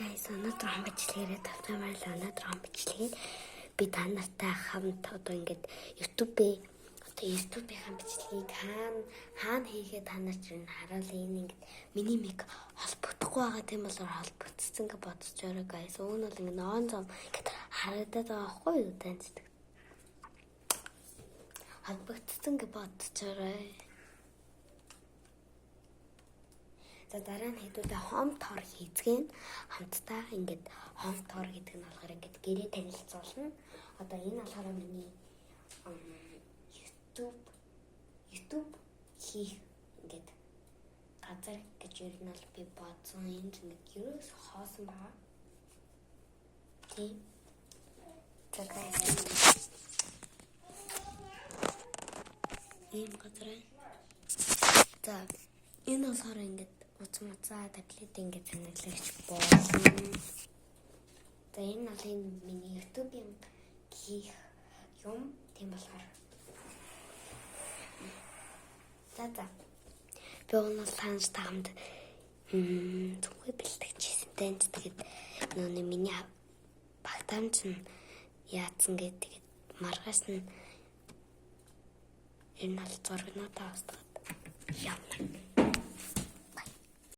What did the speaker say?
Guys, өнөөдөр хон бичлэгээр тавтамаар л өнөөдөр хон бичлэгийг би та нартай хамт одоо ингээд YouTube-ийн бичлэгийг хаана хийгээд та нар чинь хараал энэ ингээд миний мик холбогдохгүй байгаа тийм болохоор холбогдсон гэж бодож байгаа guys. Уг нь бол ингээд ноон зам ингээд харагдаад байгаа байхгүй юу таньдаг. Холбогдсон гэж бодож байгаа. За дараа нь хэдүүдээ home tour хийцгэн хамтдаа ингээд home tour гэдэг нь болохоор ингээд гэрээ танилцуулна. Одоо энэ болохоор миний YouTube хийх ингээд газар гэж ер нь бол би бодсон. Энд ингээд ерөөс хоосон байгаа. Тийм. За guys. Ийм газар. За энэ болохоор ингээд уцмацаа таблет ингээд сонирхлагч болно. За энэ бол энэ миний YouTube-ийн хийх юм тийм болохоор. За. Би өнөө санаж таамд зүгээр бэлтгэжсэн танд тэгээд нөө миний багтаамч нь яатсан гэдэг маргаас нь энэ бол зургнуудаа устгаад явна.